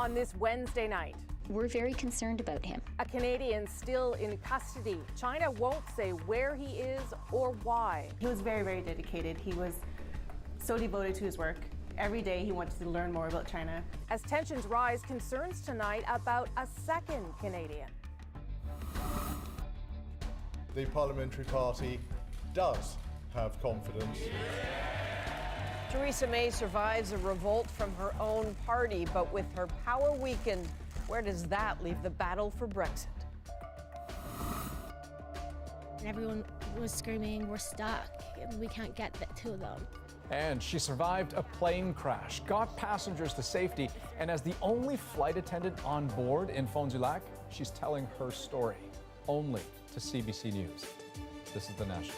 on this Wednesday night. We're very concerned about him. A Canadian still in custody. China won't say where he is or why. He was very, very dedicated. He was so devoted to his work. Every day he wanted to learn more about China. As tensions rise, concerns tonight about a second Canadian. The parliamentary party does have confidence. Theresa May survives a revolt from her own party, but with her power weakened, where does that leave the battle for Brexit? Everyone was screaming, "We're stuck. We can't get to them." And she survived a plane crash, got passengers to safety, and as the only flight attendant on board in Fond du Lac, she's telling her story, only to CBC News. This is The National.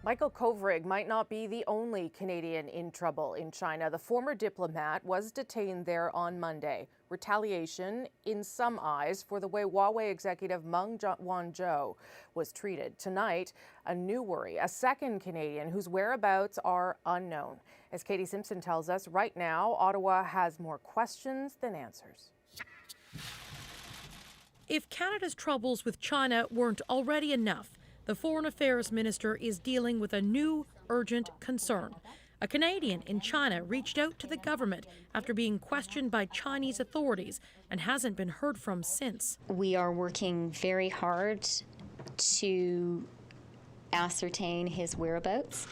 Michael Kovrig might not be the only Canadian in trouble in China. The former diplomat was detained there on Monday. Retaliation, in some eyes, for the way Huawei executive Meng Wanzhou was treated. Tonight, a new worry, a second Canadian whose whereabouts are unknown. As Katie Simpson tells us, right now, Ottawa has more questions than answers. If Canada's troubles with China weren't already enough, the Foreign Affairs Minister is dealing with a new, urgent concern. A Canadian in China reached out to the government after being questioned by Chinese authorities and hasn't been heard from since. We are working very hard to ascertain his whereabouts,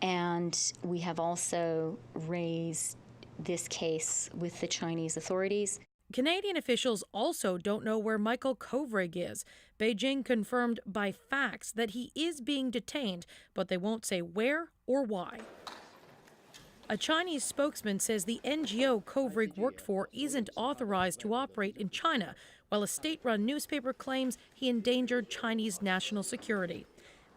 and we have also raised this case with the Chinese authorities. Canadian officials also don't know where Michael Kovrig is. Beijing confirmed by fax that he is being detained, but they won't say where or why. A Chinese spokesman says the NGO Kovrig worked for isn't authorized to operate in China, while a state-run newspaper claims he endangered Chinese national security.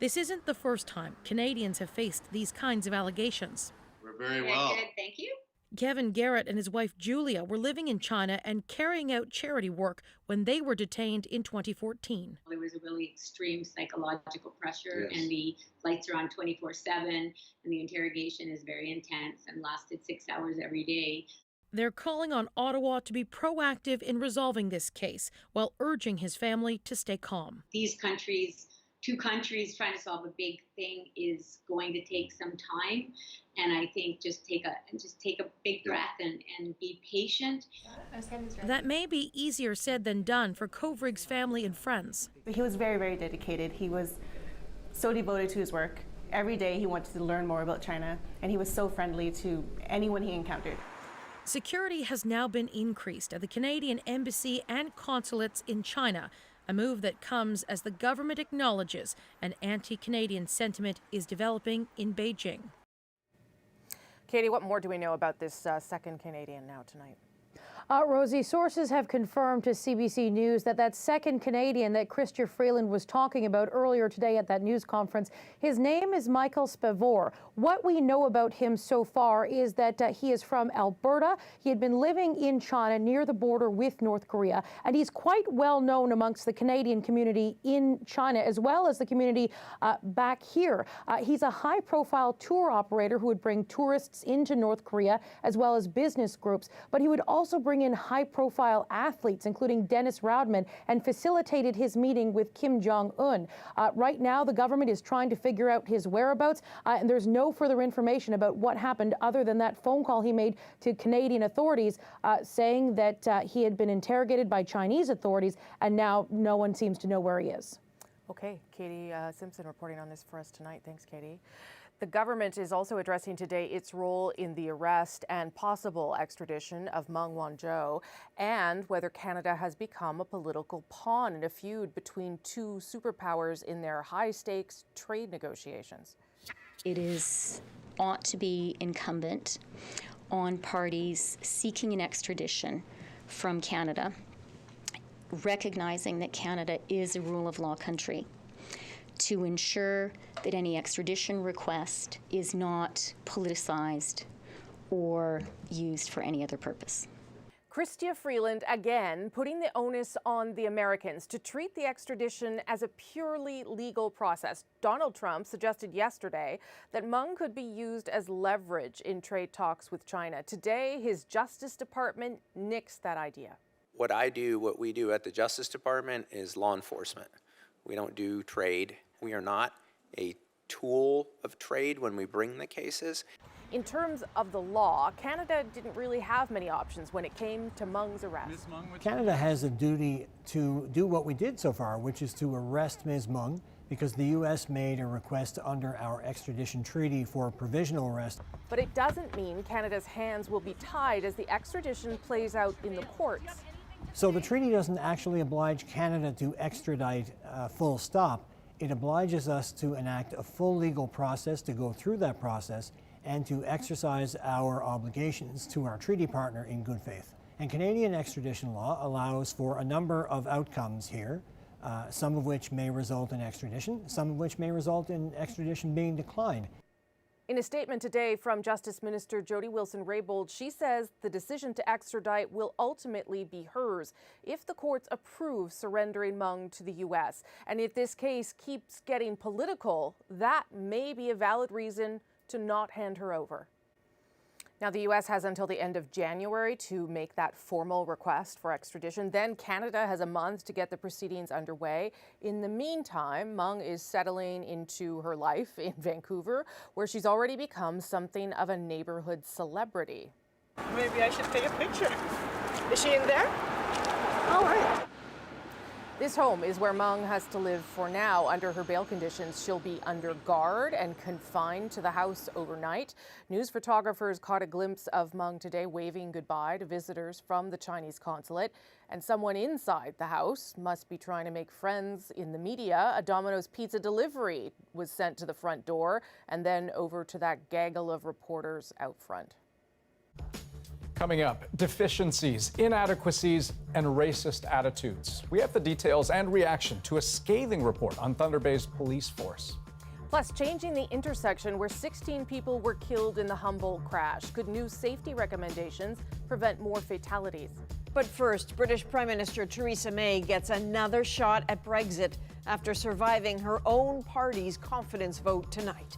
This isn't the first time Canadians have faced these kinds of allegations. We're very well. Good, thank you. Kevin Garrett and his wife Julia were living in China and carrying out charity work when they were detained in 2014. There was a really extreme psychological pressure, Yes. and the flights are on 24/7, and the interrogation is very intense and lasted 6 hours every day. They're calling on Ottawa to be proactive in resolving this case while urging his family to stay calm. These countries, two countries trying to solve a big thing is going to take some time. And I think just take a big breath and be patient. That may be easier said than done for Kovrig's family and friends. He was very, very dedicated. He was so devoted to his work. Every day he wanted to learn more about China, and he was so friendly to anyone he encountered. Security has now been increased at the Canadian Embassy and consulates in China, a move that comes as the government acknowledges an anti-Canadian sentiment is developing in Beijing. Katie, what more do we know about this second Canadian now tonight? Rosie, sources have confirmed to CBC News that second Canadian that Chrystia Freeland was talking about earlier today at that news conference, his name is Michael Spavor. What we know about him so far is that he is from Alberta. He had been living in China near the border with North Korea, and he's quite well known amongst the Canadian community in China as well as the community back here. He's a high-profile tour operator who would bring tourists into North Korea as well as business groups, but he would also bring in high-profile athletes, including Dennis Rodman, and facilitated his meeting with Kim Jong-un. Right now, the government is trying to figure out his whereabouts, and there's no further information about what happened other than that phone call he made to Canadian authorities saying that he had been interrogated by Chinese authorities, and now no one seems to know where he is. Okay, Katie Simpson reporting on this for us tonight. Thanks, Katie. The government is also addressing today its role in the arrest and possible extradition of Meng Wanzhou and whether Canada has become a political pawn in a feud between two superpowers in their high-stakes trade negotiations. It ought to be incumbent on parties seeking an extradition from Canada, recognizing that Canada is a rule of law country, to ensure that any extradition request is not politicized or used for any other purpose. Chrystia Freeland again putting the onus on the Americans to treat the extradition as a purely legal process. Donald Trump suggested yesterday that Meng could be used as leverage in trade talks with China. Today, his Justice Department nixed that idea. What we do at the Justice Department is law enforcement. We don't do trade. We are not a tool of trade when we bring the cases. In terms of the law, Canada didn't really have many options when it came to Meng's arrest. Canada has a duty to do what we did so far, which is to arrest Ms. Meng, because the U.S. made a request under our extradition treaty for provisional arrest. But it doesn't mean Canada's hands will be tied as the extradition plays out in the courts. So the treaty doesn't actually oblige Canada to extradite full stop. It obliges us to enact a full legal process, to go through that process, and to exercise our obligations to our treaty partner in good faith. And Canadian extradition law allows for a number of outcomes here, some of which may result in extradition, some of which may result in extradition being declined. In a statement today from Justice Minister Jody Wilson-Raybould, she says the decision to extradite will ultimately be hers if the courts approve surrendering Meng to the U.S. And if this case keeps getting political, that may be a valid reason to not hand her over. Now, the U.S. has until the end of January to make that formal request for extradition. Then Canada has a month to get the proceedings underway. In the meantime, Meng is settling into her life in Vancouver, where she's already become something of a neighborhood celebrity. Maybe I should take a picture. Is she in there? All right. This home is where Meng has to live for now. Under her bail conditions, she'll be under guard and confined to the house overnight. News photographers caught a glimpse of Meng today waving goodbye to visitors from the Chinese consulate. And someone inside the house must be trying to make friends in the media. A Domino's pizza delivery was sent to the front door and then over to that gaggle of reporters out front. Coming up, deficiencies, inadequacies, and racist attitudes. We have the details and reaction to a scathing report on Thunder Bay's police force. Plus, changing the intersection where 16 people were killed in the Humboldt crash. Could new safety recommendations prevent more fatalities? But first, British Prime Minister Theresa May gets another shot at Brexit after surviving her own party's confidence vote tonight.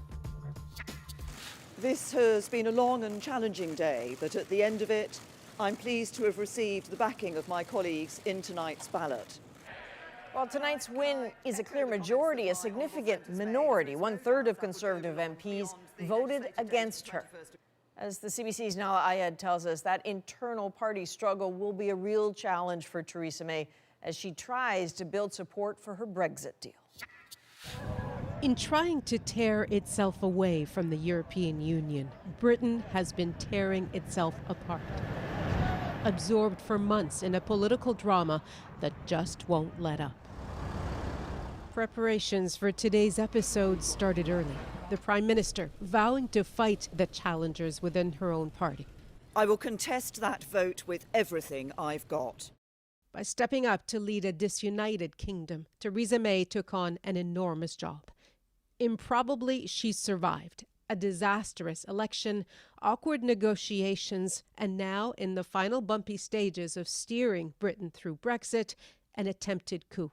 This has been a long and challenging day, but at the end of it, I'm pleased to have received the backing of my colleagues in tonight's ballot. While tonight's win is a clear majority, a significant minority, 1/3 of Conservative MPs, voted against her. As the CBC's Nala Ayed tells us, that internal party struggle will be a real challenge for Theresa May as she tries to build support for her Brexit deal. In trying to tear itself away from the European Union, Britain has been tearing itself apart. Absorbed for months in a political drama that just won't let up. Preparations for today's episode started early. The Prime Minister vowing to fight the challengers within her own party. I will contest that vote with everything I've got. By stepping up to lead a disunited kingdom, Theresa May took on an enormous job. Improbably, she survived a disastrous election, awkward negotiations, and now in the final bumpy stages of steering Britain through Brexit, an attempted coup.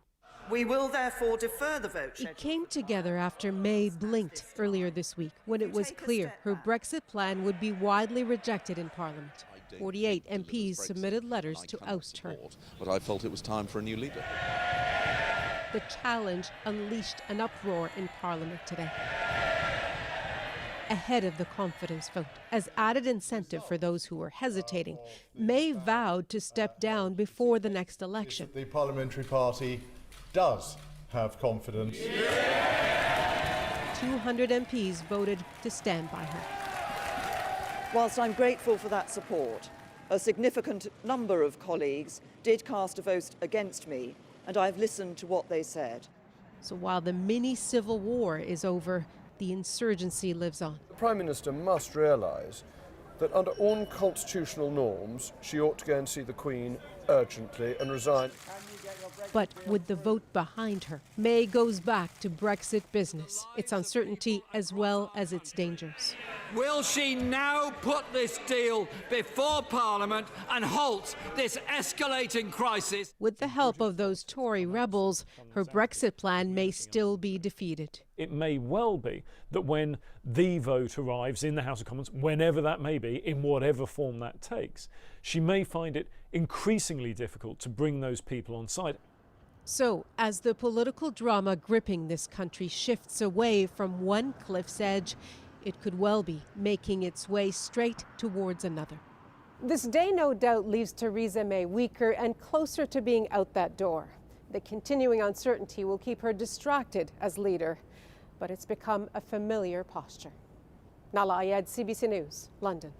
We will therefore defer the vote. It came together after May blinked earlier this week when it was clear her Brexit plan would be widely rejected in Parliament. 48 MPs submitted letters to oust her. But I felt it was time for a new leader. The challenge unleashed an uproar in Parliament today. Ahead of the confidence vote, as added incentive for those who were hesitating, May vowed to step down before the next election. The parliamentary party does have confidence. 200 MPs voted to stand by her. Whilst I'm grateful for that support, a significant number of colleagues did cast a vote against me, and I've listened to what they said. So while the mini-civil war is over, the insurgency lives on. The Prime Minister must realise that under unconstitutional norms, she ought to go and see the Queen urgently and resign. But with the vote behind her, May goes back to Brexit business, its uncertainty as well as its dangers. Will she now put this deal before Parliament and halt this escalating crisis? With the help of those Tory rebels, her Brexit plan may still be defeated. It may well be that when the vote arrives in the House of Commons, whenever that may be, in whatever form that takes, she may find it increasingly difficult to bring those people on side. So, as the political drama gripping this country shifts away from one cliff's edge, it could well be making its way straight towards another. This day no doubt leaves Theresa May weaker and closer to being out that door. The continuing uncertainty will keep her distracted as leader, but it's become a familiar posture. Nala Ayed, CBC News, London.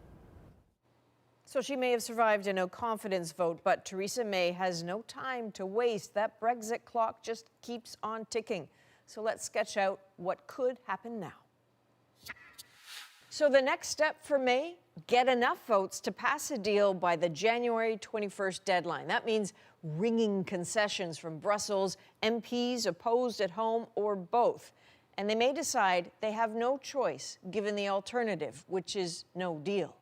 So she may have survived a no-confidence vote, but Theresa May has no time to waste. That Brexit clock just keeps on ticking. So let's sketch out what could happen now. So the next step for May, get enough votes to pass a deal by the January 21st deadline. That means ringing concessions from Brussels, MPs opposed at home, or both. And they may decide they have no choice given the alternative, which is no deal.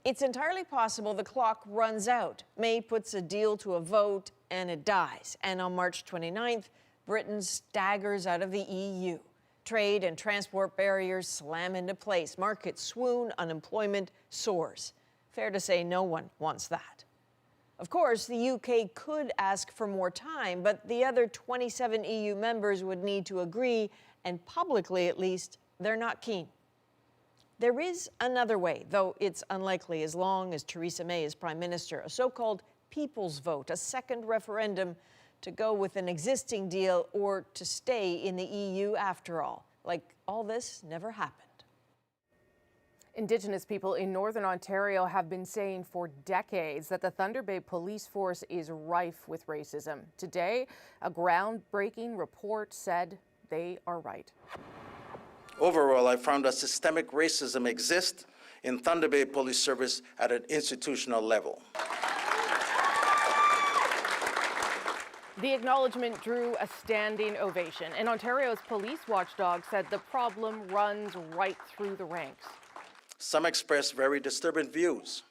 It's entirely possible the clock runs out. May puts a deal to a vote and it dies. And on March 29th, Britain staggers out of the EU. Trade and transport barriers slam into place. Markets swoon, unemployment soars. Fair to say no one wants that. Of course, the UK could ask for more time, but the other 27 EU members would need to agree, and publicly at least, they're not keen. There is another way, though it's unlikely as long as Theresa May is Prime Minister, a so-called people's vote, a second referendum to go with an existing deal or to stay in the EU after all. Like all this never happened. Indigenous people in Northern Ontario have been saying for decades that the Thunder Bay police force is rife with racism. Today, a groundbreaking report said they are right. Overall, I found that systemic racism exists in Thunder Bay Police Service at an institutional level. The acknowledgement drew a standing ovation, and Ontario's police watchdog said the problem runs right through the ranks. Some expressed very disturbing views.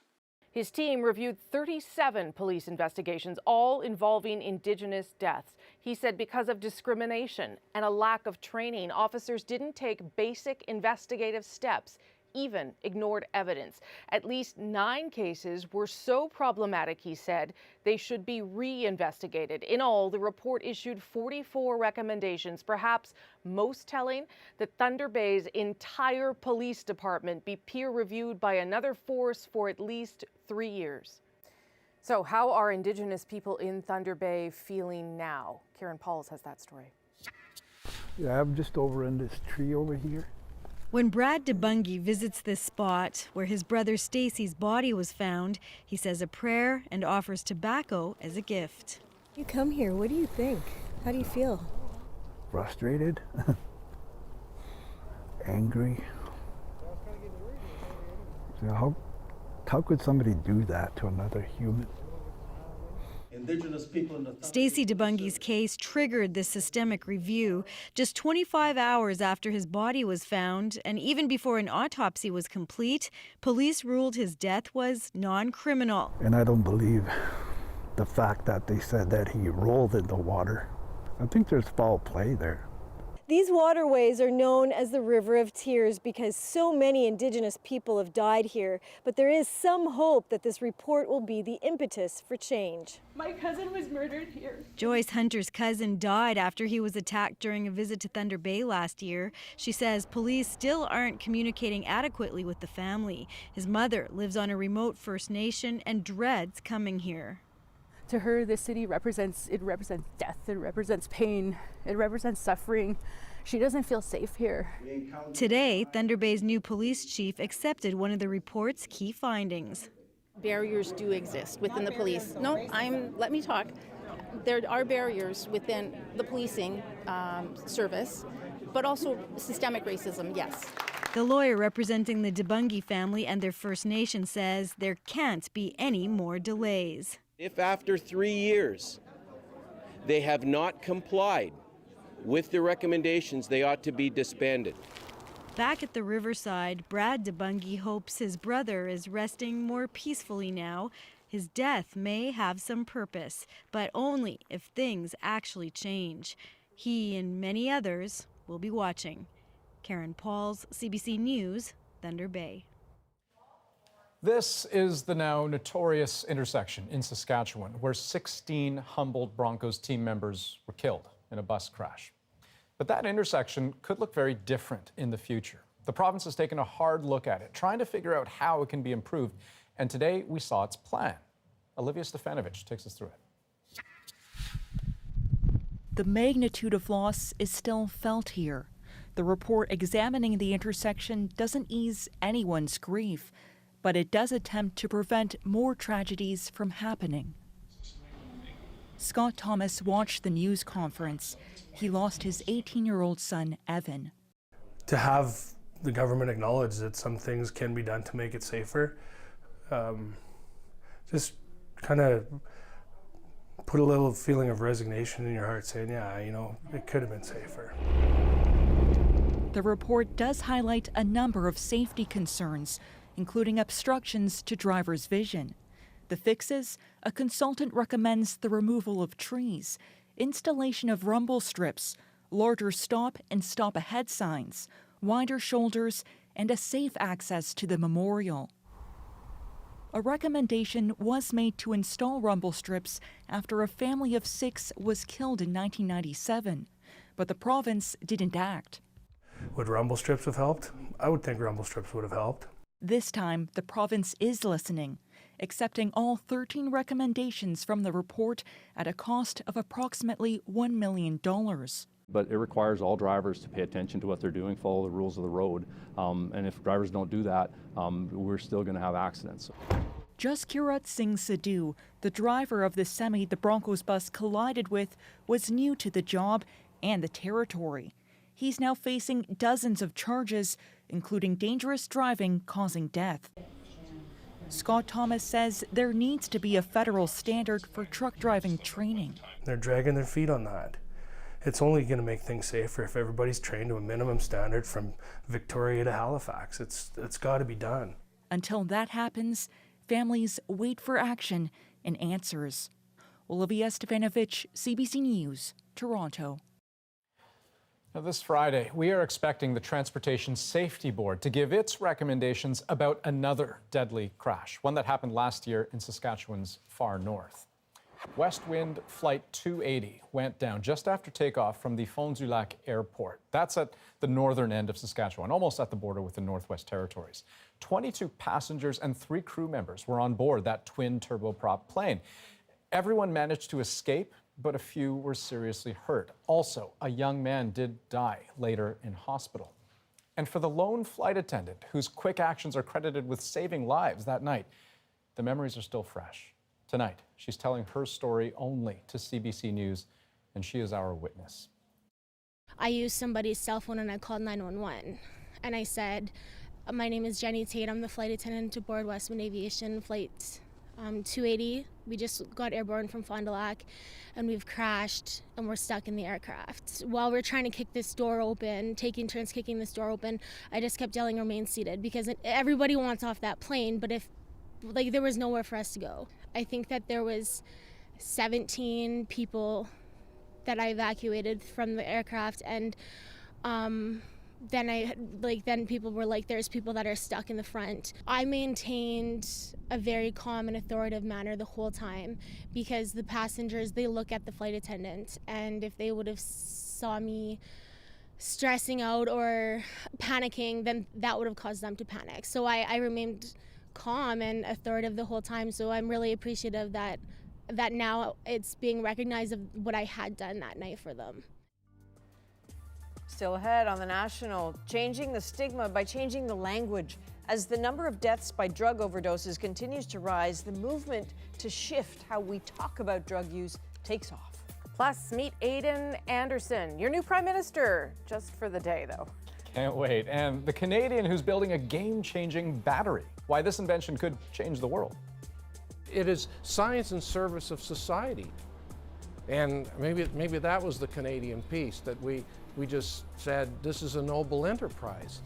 His team reviewed 37 police investigations, all involving Indigenous deaths. He said because of discrimination and a lack of training, officers didn't take basic investigative steps, even ignored evidence. At least 9 cases were so problematic, he said, they should be reinvestigated. In all, the report issued 44 recommendations, perhaps most telling that Thunder Bay's entire police department be peer-reviewed by another force for at least 3 years. So how are Indigenous people in Thunder Bay feeling now? Karen Pauls has that story. Yeah, I'm just over in this tree over here. When Brad DeBungy visits this spot where his brother Stacy's body was found, he says a prayer and offers tobacco as a gift. You come here, what do you think? How do you feel? Frustrated, angry. So how could somebody do that to another human? Indigenous people in the Stacy DeBungy's case triggered this systemic review just 25 hours after his body was found, and even before an autopsy was complete, police ruled his death was non-criminal. And I don't believe the fact that they said that he rolled in the water. I think there's foul play there. These waterways are known as the River of Tears because so many Indigenous people have died here, but there is some hope that this report will be the impetus for change. My cousin was murdered here. Joyce Hunter's cousin died after he was attacked during a visit to Thunder Bay last year. She says police still aren't communicating adequately with the family. His mother lives on a remote First Nation and dreads coming here. To her, this city represents death, it represents pain, it represents suffering. She doesn't feel safe here. Today, Thunder Bay's new police chief accepted one of the report's key findings. Barriers do exist within the police. Let me talk. There are barriers within the policing service, but also systemic racism, yes. The lawyer representing the DeBungy family and their First Nation says there can't be any more delays. If after 3 years they have not complied with the recommendations, they ought to be disbanded. Back at the riverside, Brad DeBungy hopes his brother is resting more peacefully now. His death may have some purpose, but only if things actually change. He and many others will be watching. Karen Pauls, CBC News, Thunder Bay. This is the now notorious intersection in Saskatchewan where 16 Humboldt Broncos team members were killed in a bus crash. But that intersection could look very different in the future. The province has taken a hard look at it, trying to figure out how it can be improved. And today we saw its plan. Olivia Stefanovic takes us through it. The magnitude of loss is still felt here. The report examining the intersection doesn't ease anyone's grief, but it does attempt to prevent more tragedies from happening. Scott Thomas watched the news conference. He lost his 18-year-old son, Evan. To have the government acknowledge that some things can be done to make it safer, just kind of put a little feeling of resignation in your heart, saying, yeah, you know, it could have been safer. The report does highlight a number of safety concerns, including obstructions to drivers' vision. The fixes: a consultant recommends the removal of trees, installation of rumble strips, larger stop and stop ahead signs, wider shoulders, and a safe access to the memorial. A recommendation was made to install rumble strips after a family of 6 was killed in 1997, but the province didn't act. Would rumble strips have helped? I would think rumble strips would have helped. This time, the province is listening, accepting all 13 recommendations from the report at a cost of approximately $1 million. But it requires all drivers to pay attention to what they're doing, follow the rules of the road. And if drivers don't do that, we're still going to have accidents. Jaskirat Singh Sidhu, the driver of the semi the Broncos bus collided with, was new to the job and the territory. He's now facing dozens of charges, including dangerous driving causing death. Scott Thomas says there needs to be a federal standard for truck driving training. They're dragging their feet on that. It's only going to make things safer if everybody's trained to a minimum standard from Victoria to Halifax. It's got to be done. Until that happens, families wait for action and answers. Olivia Stefanovic, CBC News, Toronto. Now, this Friday, we are expecting the Transportation Safety Board to give its recommendations about another deadly crash, one that happened last year in Saskatchewan's far north. West Wind Flight 280 went down just after takeoff from the Fond du Lac Airport. That's at the northern end of Saskatchewan, almost at the border with the Northwest Territories. 22 passengers and 3 crew members were on board that twin turboprop plane. Everyone managed to escape, but a few were seriously hurt. Also, a young man did die later in hospital. And for the lone flight attendant, whose quick actions are credited with saving lives that night, the memories are still fresh. Tonight, she's telling her story only to CBC News, and she is our witness. I used somebody's cell phone and I called 911. And I said, my name is Jenny Tate. I'm the flight attendant to board Westwind Aviation Flight 280. We just got airborne from Fond du Lac and we've crashed and we're stuck in the aircraft. While we're trying to kick this door open, taking turns kicking this door open, I just kept yelling remain seated because everybody wants off that plane, but there was nowhere for us to go. I think that there was 17 people that I evacuated from the aircraft, and then people were like, there's people that are stuck in the front. I maintained a very calm and authoritative manner the whole time because the passengers, they look at the flight attendant, and if they would have saw me stressing out or panicking, then that would have caused them to panic. So I remained calm and authoritative the whole time. So I'm really appreciative that now it's being recognized of what I had done that night for them. Still ahead on the National, changing the stigma by changing the language. As the number of deaths by drug overdoses continues to rise, the movement to shift how we talk about drug use takes off. Plus, meet Aidan Anderson, your new prime minister, just for the day, though. Can't wait. And the Canadian who's building a game-changing battery. Why this invention could change the world. It is science in service of society. And maybe that was the Canadian piece, that we just said, this is a noble enterprise.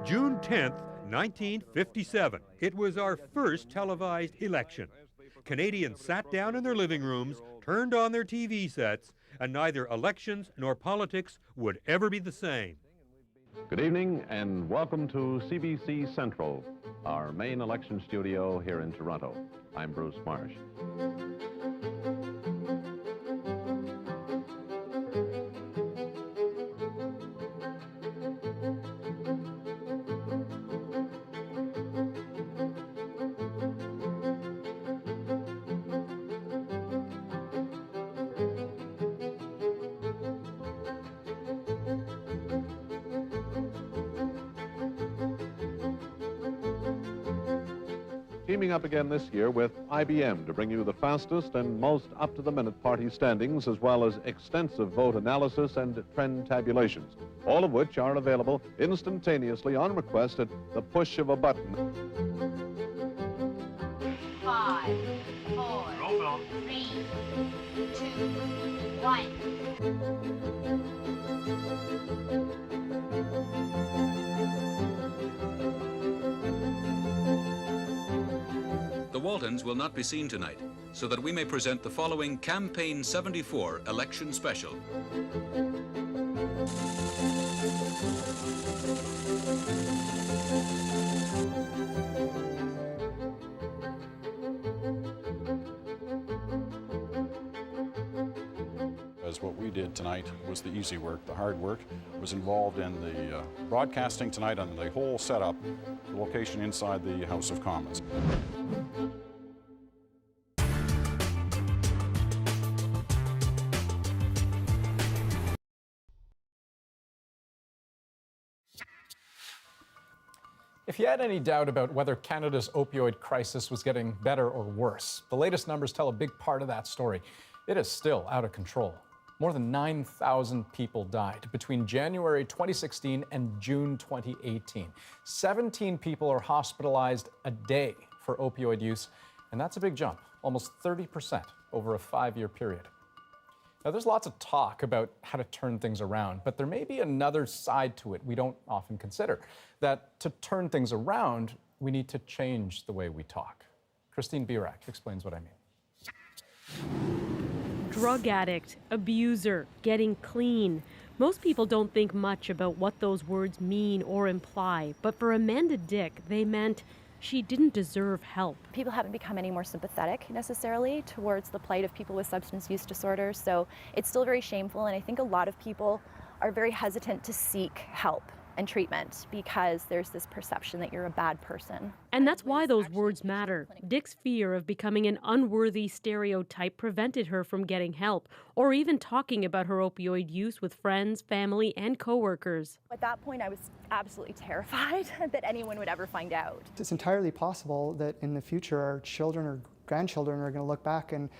June 10th, 1957. It was our first televised election. Canadians sat down in their living rooms, turned on their TV sets, and neither elections nor politics would ever be the same. Good evening and welcome to CBC Central, our main election studio here in Toronto. I'm Bruce Marsh. Teaming up again this year with IBM to bring you the fastest and most up-to-the-minute party standings, as well as extensive vote analysis and trend tabulations, all of which are available instantaneously on request at the push of a button. 5, 4, 3, 2, 1. The Waltons will not be seen tonight, so that we may present the following Campaign 74 election special. As what we did tonight was the easy work. The hard work was involved in the broadcasting tonight and the whole setup, the location inside the House of Commons. If you had any doubt about whether Canada's opioid crisis was getting better or worse, the latest numbers tell a big part of that story. It is still out of control. More than 9,000 people died between January 2016 and June 2018. 17 people are hospitalized a day for opioid use, and that's a big jump, almost 30% over a 5-year period. Now, there's lots of talk about how to turn things around, but there may be another side to it we don't often consider, that to turn things around, we need to change the way we talk. Christine Birak explains what I mean. Drug addict, abuser, getting clean. Most people don't think much about what those words mean or imply, but for Amanda Dick, they meant she didn't deserve help. People haven't become any more sympathetic necessarily towards the plight of people with substance use disorders, so it's still very shameful, and I think a lot of people are very hesitant to seek help and treatment because there's this perception that you're a bad person. And that's why those words matter. Dick's fear of becoming an unworthy stereotype prevented her from getting help or even talking about her opioid use with friends, family, and coworkers. At that point, I was absolutely terrified that anyone would ever find out. It's entirely possible that in the future our children or grandchildren are going to look back and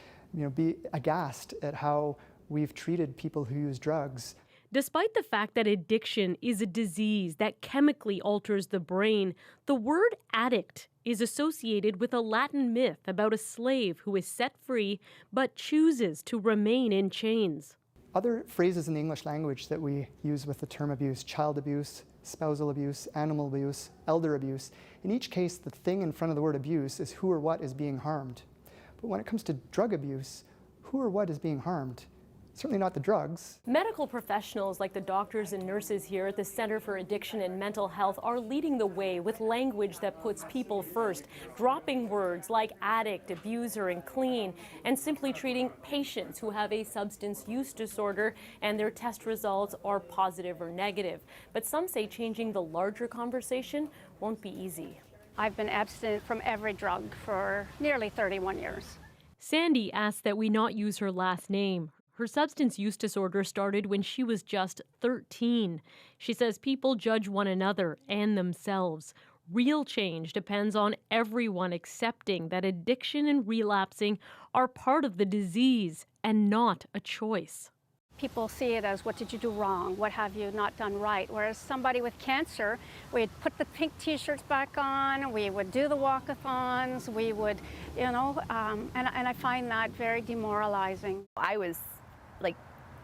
be aghast at how we've treated people who use drugs. Despite the fact that addiction is a disease that chemically alters the brain, the word addict is associated with a Latin myth about a slave who is set free but chooses to remain in chains. Other phrases in the English language that we use with the term abuse, child abuse, spousal abuse, animal abuse, elder abuse, in each case the thing in front of the word abuse is who or what is being harmed. But when it comes to drug abuse, who or what is being harmed? Certainly not the drugs. Medical professionals like the doctors and nurses here at the Center for Addiction and Mental Health are leading the way with language that puts people first, dropping words like addict, abuser, and clean, and simply treating patients who have a substance use disorder and their test results are positive or negative. But some say changing the larger conversation won't be easy. I've been abstinent from every drug for nearly 31 years. Sandy asked that we not use her last name. Her substance use disorder started when she was just 13. She says people judge one another and themselves. Real change depends on everyone accepting that addiction and relapsing are part of the disease and not a choice. People see it as, what did you do wrong? What have you not done right? Whereas somebody with cancer, we'd put the pink t-shirts back on, we would do the walkathons, we would, and I find that very demoralizing. I was like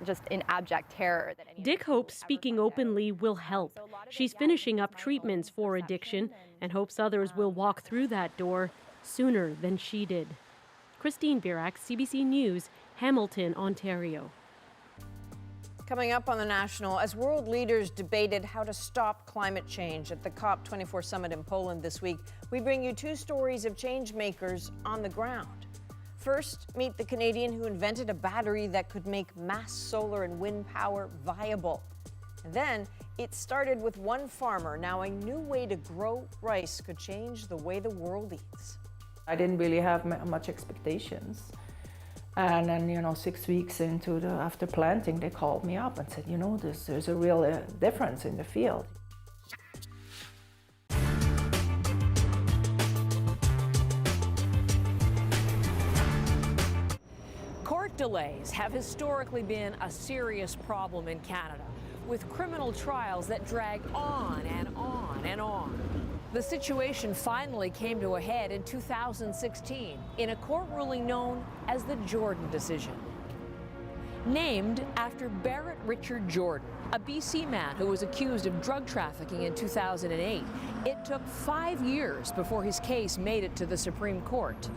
just in abject terror. Dick hopes speaking openly will help. She's finishing up treatments for addiction and hopes others will walk through that door sooner than she did. Christine Birak, CBC News, Hamilton, Ontario. Coming up on The National, as world leaders debated how to stop climate change at the COP24 summit in Poland this week, we bring you two stories of change makers on the ground. First, meet the Canadian who invented a battery that could make mass solar and wind power viable. And then, it started with one farmer. Now a new way to grow rice could change the way the world eats. I didn't really have much expectations. And then, 6 weeks after planting, they called me up and said, there's a real difference in the field. Court delays have historically been a serious problem in Canada, with criminal trials that drag on and on and on. The situation finally came to a head in 2016 in a court ruling known as the Jordan decision. Named after Barrett Richard Jordan, a BC man who was accused of drug trafficking in 2008, it took 5 years before his case made it to the Supreme Court.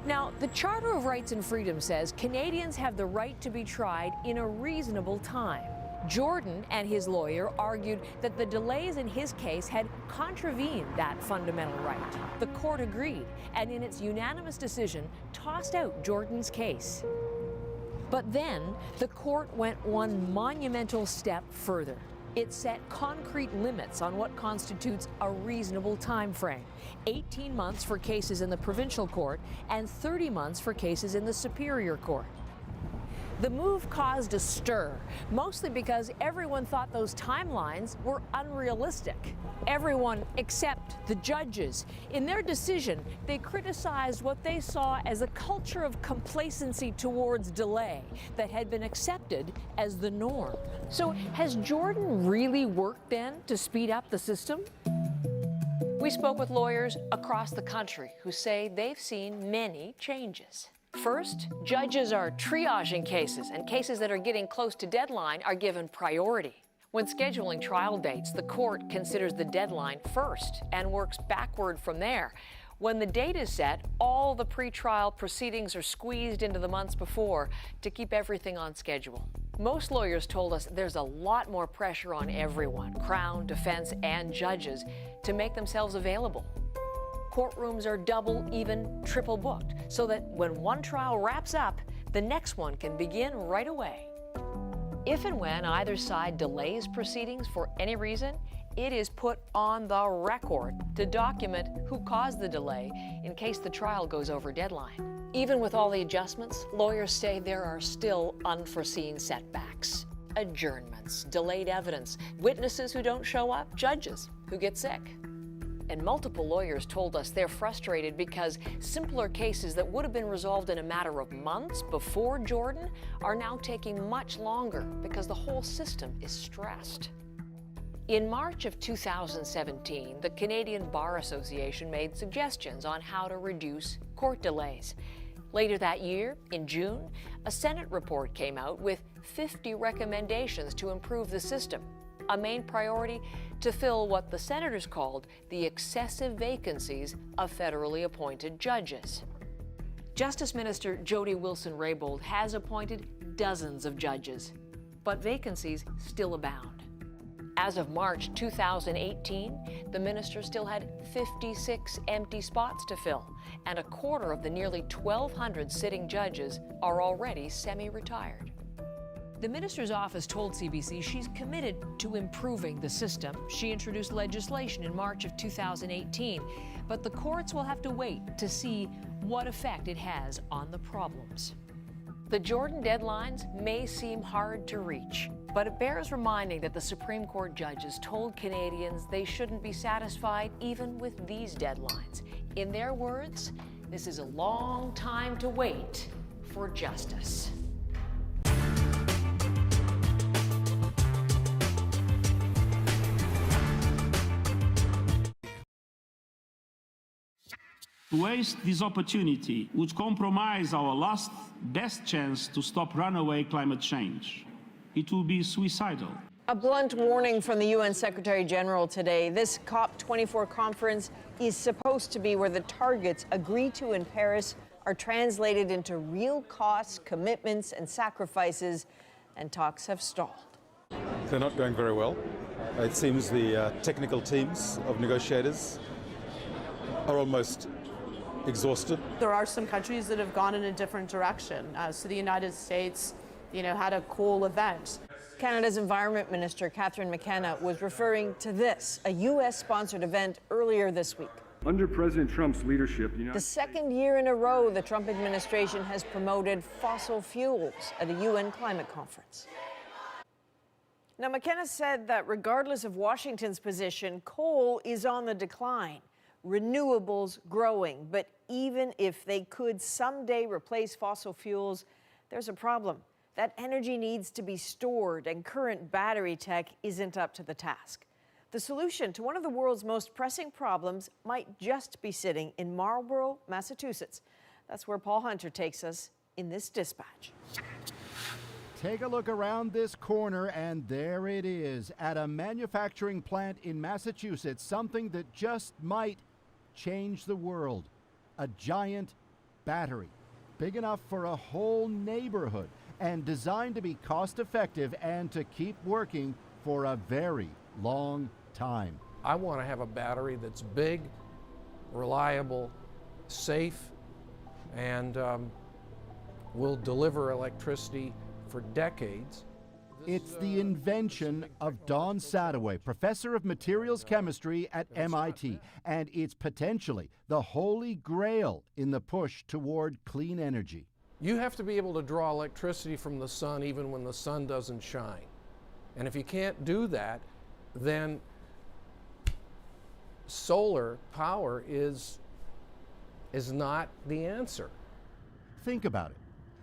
Now, the Charter of Rights and Freedom says Canadians have the right to be tried in a reasonable time. Jordan and his lawyer argued that the delays in his case had contravened that fundamental right. The court agreed, and in its unanimous decision, tossed out Jordan's case. But then, the court went one monumental step further. It set concrete limits on what constitutes a reasonable time frame. 18 months for cases in the provincial court and 30 months for cases in the Superior Court. The move caused a stir, mostly because everyone thought those timelines were unrealistic. Everyone except the judges. In their decision, they criticized what they saw as a culture of complacency towards delay that had been accepted as the norm. So has Jordan really worked then to speed up the system? We spoke with lawyers across the country who say they've seen many changes. First, judges are triaging cases, and cases that are getting close to deadline are given priority. When scheduling trial dates, the court considers the deadline first and works backward from there. When the date is set, all the pretrial proceedings are squeezed into the months before to keep everything on schedule. Most lawyers told us there's a lot more pressure on everyone, Crown, defense, and judges, to make themselves available. Courtrooms are double, even triple booked, so that when one trial wraps up, the next one can begin right away. If and when either side delays proceedings for any reason, it is put on the record to document who caused the delay in case the trial goes over deadline. Even with all the adjustments, lawyers say there are still unforeseen setbacks. Adjournments, delayed evidence, witnesses who don't show up, judges who get sick. And multiple lawyers told us they're frustrated because simpler cases that would have been resolved in a matter of months before Jordan are now taking much longer because the whole system is stressed. In March of 2017, the Canadian Bar Association made suggestions on how to reduce court delays. Later that year, in June, a Senate report came out with 50 recommendations to improve the system. A main priority, to fill what the senators called the excessive vacancies of federally appointed judges. Justice Minister Jody Wilson-Raybould has appointed dozens of judges, but vacancies still abound. As of March 2018, the minister still had 56 empty spots to fill, and a quarter of the nearly 1,200 sitting judges are already semi-retired. The minister's office told CBC she's committed to improving the system. She introduced legislation in March of 2018, but the courts will have to wait to see what effect it has on the problems. The Jordan deadlines may seem hard to reach, But it bears reminding that the Supreme Court judges told Canadians they shouldn't be satisfied even with these deadlines. In their words, this is a long time to wait for justice. To waste this opportunity would compromise our last best chance to stop runaway climate change. It will be suicidal. A blunt warning from the UN Secretary General today. This COP24 conference is supposed to be where the targets agreed to in Paris are translated into real costs, commitments, and sacrifices, and talks have stalled. They're not going very well. It seems the technical teams of negotiators are almost exhausted. There are some countries that have gone in a different direction. So the United States, had a cool event. Canada's Environment Minister, Catherine McKenna, was referring to this, a U.S.-sponsored event earlier this week. Under President Trump's leadership, the second year in a row the Trump administration has promoted fossil fuels at a UN climate conference. Now, McKenna said that regardless of Washington's position, coal is on the decline, renewables growing. But even if they could someday replace fossil fuels, there's a problem. That energy needs to be stored, and current battery tech isn't up to the task. The solution to one of the world's most pressing problems might just be sitting in Marlborough, Massachusetts. That's where Paul Hunter takes us in this dispatch. Take a look around this corner, and there it is, at a manufacturing plant in Massachusetts, something that just might change the world. A giant battery, big enough for a whole neighborhood, and designed to be cost-effective and to keep working for a very long time. I want to have a battery that's big, reliable, safe, and will deliver electricity for decades. It's the invention of Don Sadoway, professor of materials chemistry at MIT, and it's potentially the holy grail in the push toward clean energy. You have to be able to draw electricity from the sun even when the sun doesn't shine. And if you can't do that, then solar power is not the answer. Think about it.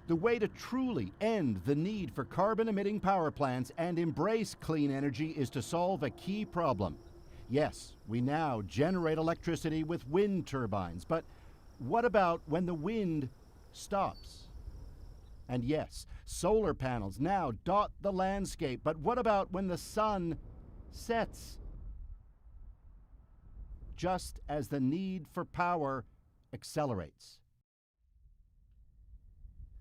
The way to truly end the need for carbon-emitting power plants and embrace clean energy is to solve a key problem. Yes, we now generate electricity with wind turbines, but what about when the wind stops? And yes, solar panels now dot the landscape, but what about when the sun sets? Just as the need for power accelerates.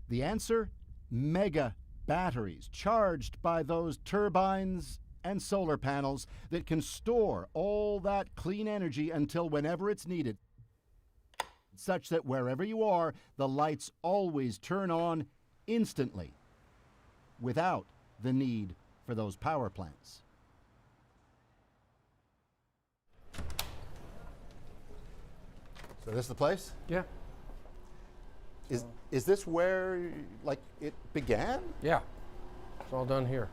The answer? Mega batteries charged by those turbines and solar panels that can store all that clean energy until whenever it's needed, such that wherever you are, the lights always turn on instantly, without the need for those power plants. So this is the place? Yeah. Is this where, it began? Yeah, it's all done here.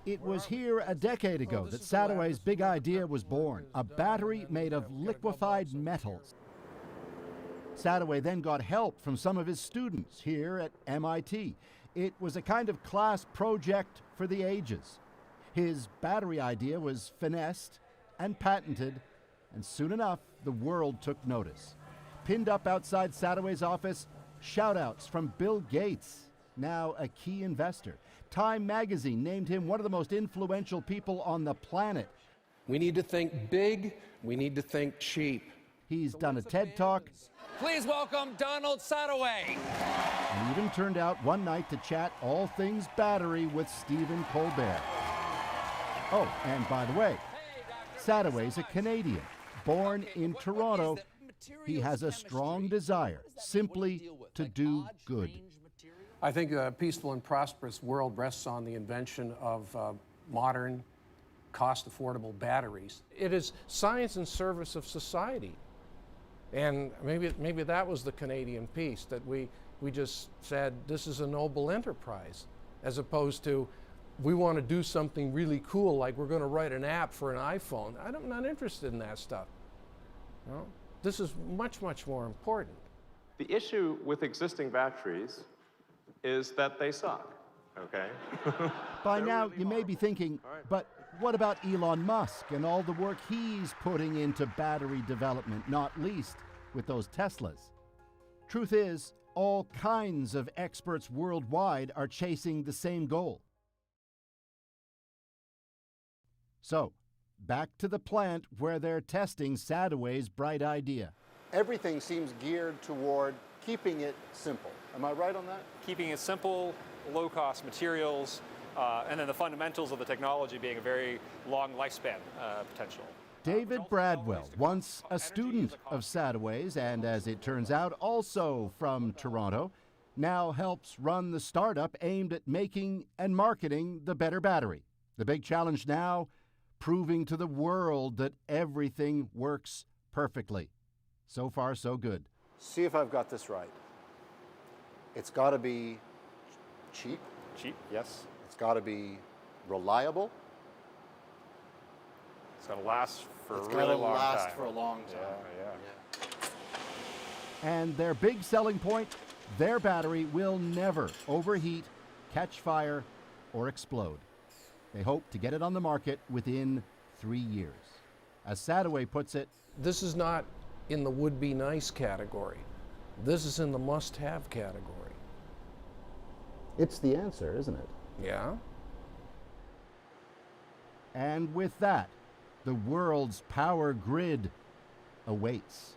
It was here a decade ago that Sadoway's big idea was born, a battery made of liquefied metals. Sadoway then got help from some of his students here at MIT. It was a kind of class project for the ages. His battery idea was finessed and patented, and soon enough, the world took notice. Pinned up outside Sadoway's office, shout-outs from Bill Gates, now a key investor. Time magazine named him one of the most influential people on the planet. We need to think big, we need to think cheap. He's done a TED Talk. Please welcome Donald Sadoway. And even turned out one night to chat all things battery with Stephen Colbert. Oh, and by the way, Sadoway's a Canadian, born in Toronto. He has a strong desire simply to do good. I think a peaceful and prosperous world rests on the invention of modern, cost-affordable batteries. It is science in service of society. And maybe that was the Canadian piece, that we just said this is a noble enterprise, as opposed to we want to do something really cool, like we're going to write an app for an iPhone. I'm not interested in that stuff. No? This is much, much more important. The issue with existing batteries is that they suck, okay? By now, you may be thinking, but what about Elon Musk and all the work he's putting into battery development, not least with those Teslas? Truth is, all kinds of experts worldwide are chasing the same goal. So, back to the plant where they're testing Sadoway's bright idea. Everything seems geared toward keeping it simple. Am I right on that? Keeping it simple, low-cost materials, and then the fundamentals of the technology being a very long lifespan potential. David Bradwell, once a student of Sadoway's and, as it turns out, also from Toronto, now helps run the startup aimed at making and marketing the better battery. The big challenge now, proving to the world that everything works perfectly. So far, so good. See if I've got this right. It's got to be cheap. Cheap, yes. It's got to be reliable. It's going to last for it's a really long time. It's going to last for a long time. Yeah. And their big selling point, their battery will never overheat, catch fire, or explode. They hope to get it on the market within 3 years. As Sadoway puts it, this is not in the would-be-nice category. This is in the must-have category. It's the answer, isn't it? Yeah. And with that, the world's power grid awaits.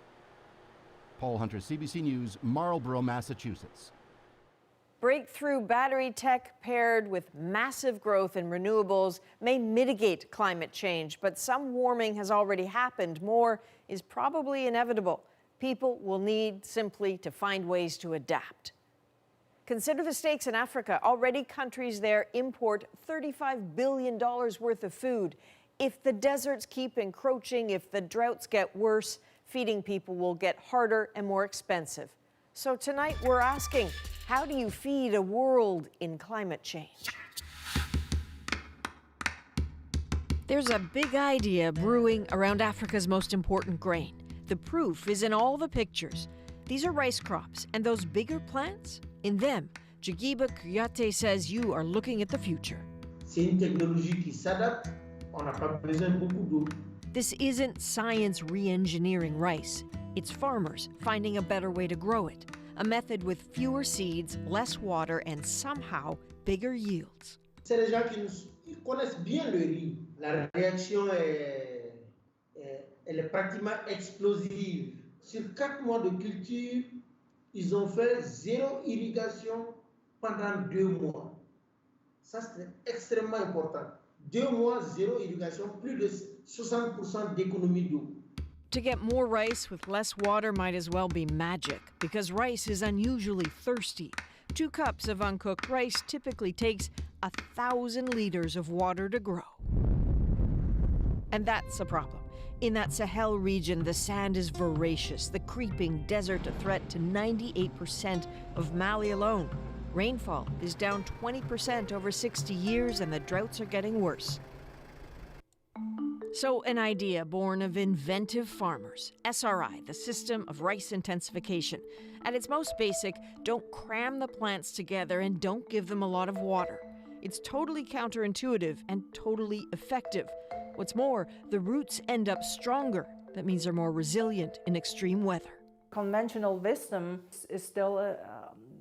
Paul Hunter, CBC News, Marlborough, Massachusetts. Breakthrough battery tech paired with massive growth in renewables may mitigate climate change, but some warming has already happened. More is probably inevitable. People will need simply to find ways to adapt. Consider the stakes in Africa. Already countries there import $35 billion worth of food. If the deserts keep encroaching, if the droughts get worse, feeding people will get harder and more expensive. So tonight we're asking, how do you feed a world in climate change? There's a big idea brewing around Africa's most important grain. The proof is in all the pictures. These are rice crops, and those bigger plants? In them, Jagiba Kuyate says you are looking at the future. This isn't science re-engineering rice. It's farmers finding a better way to grow it. A method with fewer seeds, less water, and somehow bigger yields. C'est les gens qui connaissent bien le riz. La réaction elle est pratiquement explosive. Sur 4 mois de culture, ils ont fait 0 irrigation pendant 2 mois. Ça, c'est extrêmement important. 2 mois, 0 irrigation, plus de 60% d'économie d'eau. To get more rice with less water might as well be magic, because rice is unusually thirsty. 2 cups of uncooked rice typically takes 1,000 liters of water to grow. And that's a problem. In that Sahel region, the sand is voracious, the creeping desert a threat to 98% of Mali alone. Rainfall is down 20% over 60 years, and the droughts are getting worse. So an idea born of inventive farmers. SRI, the system of rice intensification. At its most basic, don't cram the plants together and don't give them a lot of water. It's totally counterintuitive and totally effective. What's more, the roots end up stronger. That means they're more resilient in extreme weather. Conventional wisdom is still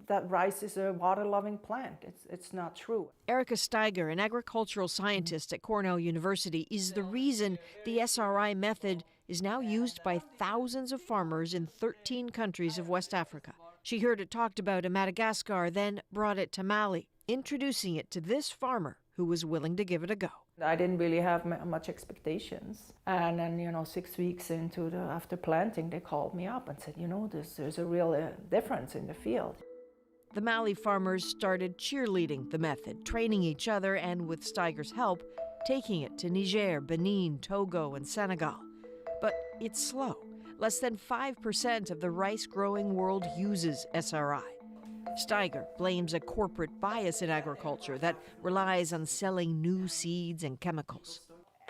that rice is a water-loving plant. It's not true. Erica Steiger, an agricultural scientist at Cornell University, is the reason the SRI method is now used by thousands of farmers in 13 countries of West Africa. She heard it talked about in Madagascar, then brought it to Mali, introducing it to this farmer who was willing to give it a go. I didn't really have much expectations. And then, 6 weeks after planting, they called me up and said, there's a real difference in the field. The Mali farmers started cheerleading the method, training each other, and with Steiger's help, taking it to Niger, Benin, Togo, and Senegal. But it's slow. Less than 5% of the rice-growing world uses SRI. Steiger blames a corporate bias in agriculture that relies on selling new seeds and chemicals.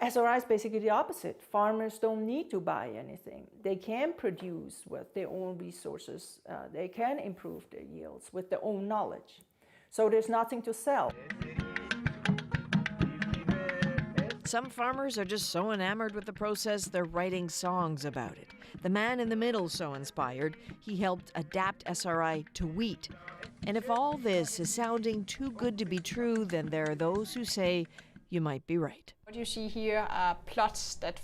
SRI is basically the opposite. Farmers don't need to buy anything. They can produce with their own resources. They can improve their yields with their own knowledge. So there's nothing to sell. Some farmers are just so enamored with the process, they're writing songs about it. The man in the middle so inspired, he helped adapt SRI to wheat. And if all this is sounding too good to be true, then there are those who say you might be right. What you see here are plots that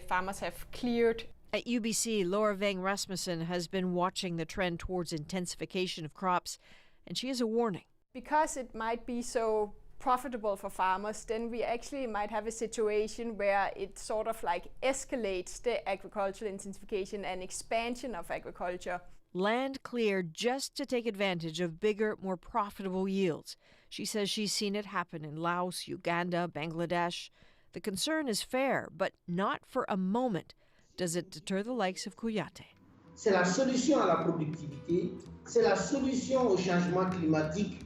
farmers have cleared. At UBC, Laura Veng Rasmussen has been watching the trend towards intensification of crops, and she has a warning. Because it might be so profitable for farmers, then we actually might have a situation where it sort of like escalates the agricultural intensification and expansion of agriculture. Land cleared just to take advantage of bigger, more profitable yields. She says she's seen it happen in Laos, Uganda, Bangladesh. The concern is fair, but not for a moment does it deter the likes of Kouyaté. C'est la solution à la productivité, c'est la solution au changement climatique.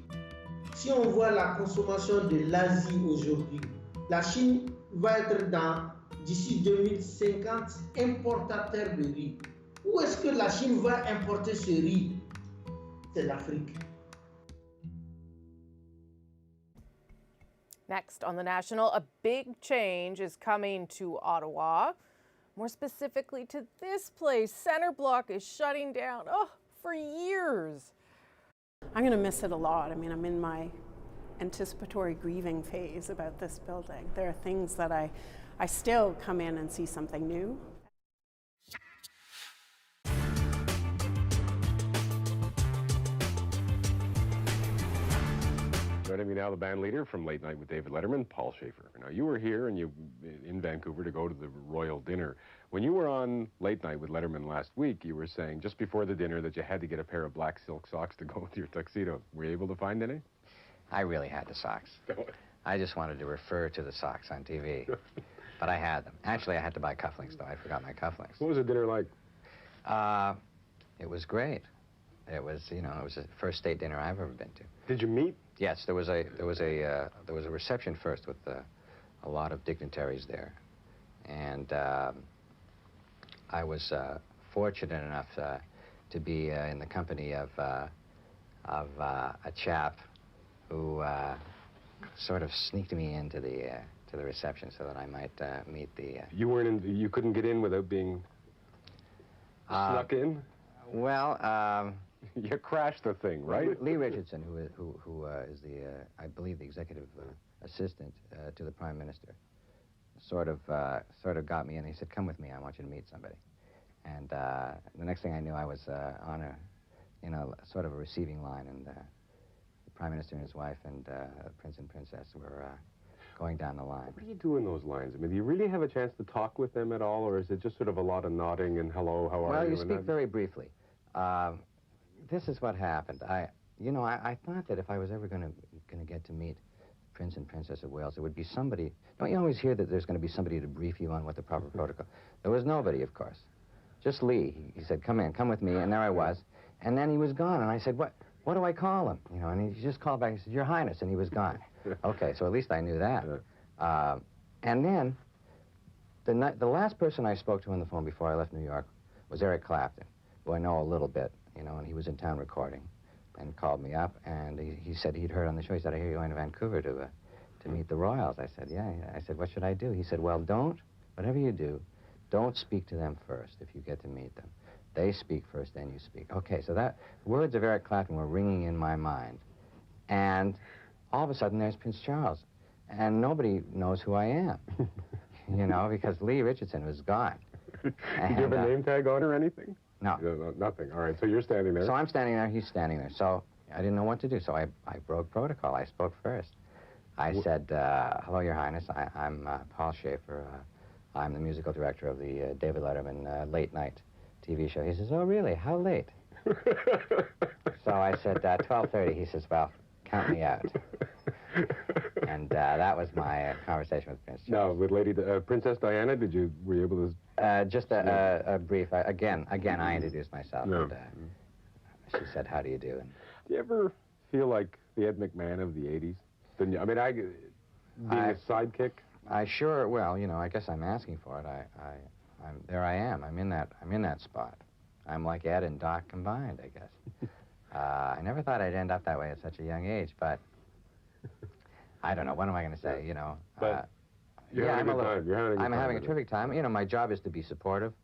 Si on voit la consommation de l'Asie aujourd'hui, la Chine va être d'ici 2050 importateur de riz. Où est-ce que la Chine va importer ce riz? C'est l'Afrique. Next on The National, a big change is coming to Ottawa. More specifically to this place. Center Block is shutting down for years. I'm going to miss it a lot. I mean, I'm in my anticipatory grieving phase about this building. There are things that I still come in and see something new. Joining me now, the band leader from Late Night with David Letterman, Paul Schaefer. Now, you were here and you in Vancouver to go to the royal dinner. When you were on Late Night with Letterman last week, you were saying just before the dinner that you had to get a pair of black silk socks to go with your tuxedo. Were you able to find any? I really had the socks. I just wanted to refer to the socks on TV, but I had them. Actually, I had to buy cufflinks, though. I forgot my cufflinks. What was the dinner like? It was great. It was, you know, it was the first state dinner I've ever been to. Did you meet? Yes, there was a reception first with a lot of dignitaries there, and I was fortunate enough to be in the company of a chap who sort of sneaked me into the reception so that I might meet the. You weren't in. You couldn't get in without being snuck in. Well. You crashed the thing, right? Lee Richardson, who is the, I believe, the executive assistant to the Prime Minister, sort of got me in. He said, "Come with me. I want you to meet somebody." And the next thing I knew, I was on sort of a receiving line, and the Prime Minister and his wife and Prince and Princess were going down the line. What do you do in those lines? I mean, do you really have a chance to talk with them at all, or is it just sort of a lot of nodding and hello, how are you? Well, you speak very briefly. This is what happened. I thought that if I was ever going to get to meet Prince and Princess of Wales, it would be somebody. Don't you always hear that there's going to be somebody to brief you on what the proper protocol? There was nobody, of course. Just Lee. He said, "Come in, come with me," and there I was. And then he was gone, and I said, "What do I call him?" You know, and he just called back. He said, "Your Highness," and he was gone. Okay, so at least I knew that. And then the last person I spoke to on the phone before I left New York was Eric Clapton, who I know a little bit. You know, and he was in town recording, and called me up, and he said he'd heard on the show. He said, "I hear you're going to Vancouver to meet the royals." I said, "Yeah." I said, "What should I do?" He said, "Well, whatever you do, don't speak to them first if you get to meet them. They speak first, then you speak." Okay, so the words of Eric Clapton were ringing in my mind, and all of a sudden there's Prince Charles, and nobody knows who I am, you know, because Lee Richardson was gone. Did you have a name tag on or anything? No. Nothing. All right, so you're standing there. So I'm standing there, he's standing there. So I didn't know what to do, so I broke protocol. I spoke first. I said, "Hello, Your Highness. I'm Paul Schaefer. I'm the musical director of the David Letterman Late Night TV show." He says, "Oh, really? How late?" So I said, 12:30. He says, "Well, count me out." And that was my conversation with Prince Charles. Now, with Princess Diana, were you able to... just a brief, again, I introduced myself. No. And, she said, "How do you do?" And Do you ever feel like the Ed McMahon of the 80s? Didn't you? I mean, being a sidekick? I sure, well, you know, I guess I'm asking for it. There I am. I'm in that spot. I'm like Ed and Doc combined, I guess. I never thought I'd end up that way at such a young age, but I don't know. What am I going to say, you know? You're having a good time. You're having a good I'm time having a with it. terrific time. You know, my job is to be supportive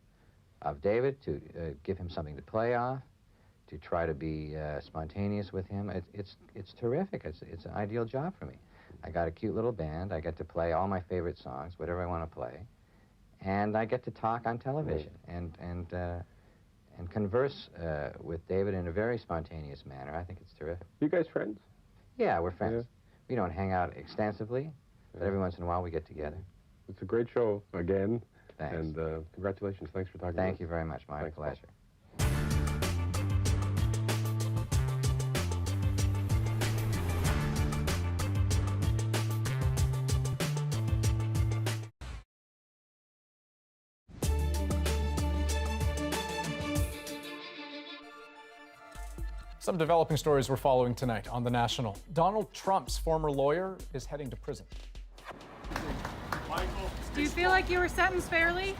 of David, to give him something to play off, to try to be spontaneous with him. It's terrific. It's an ideal job for me. I got a cute little band. I get to play all my favorite songs, whatever I want to play, and I get to talk on television and converse with David in a very spontaneous manner. I think it's terrific. You guys friends? Yeah, we're friends. We don't hang out extensively, but every once in a while we get together. It's a great show again. Thanks. And congratulations. Thanks for talking to us. Thank you very much. My pleasure. Some developing stories we're following tonight on The National. Donald Trump's former lawyer is heading to prison. Do you feel like you were sentenced fairly?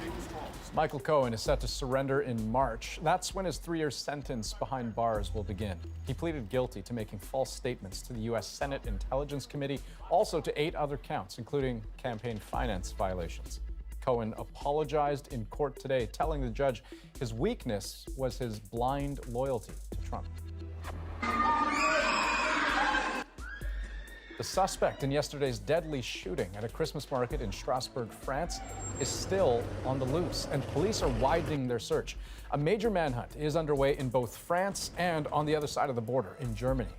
Michael Cohen is set to surrender in March. That's when his 3-year sentence behind bars will begin. He pleaded guilty to making false statements to the U.S. Senate Intelligence Committee, also to 8 other counts, including campaign finance violations. Cohen apologized in court today, telling the judge his weakness was his blind loyalty to Trump. The suspect in yesterday's deadly shooting at a Christmas market in Strasbourg, France, is still on the loose, and police are widening their search. A major manhunt is underway in both France and on the other side of the border in Germany.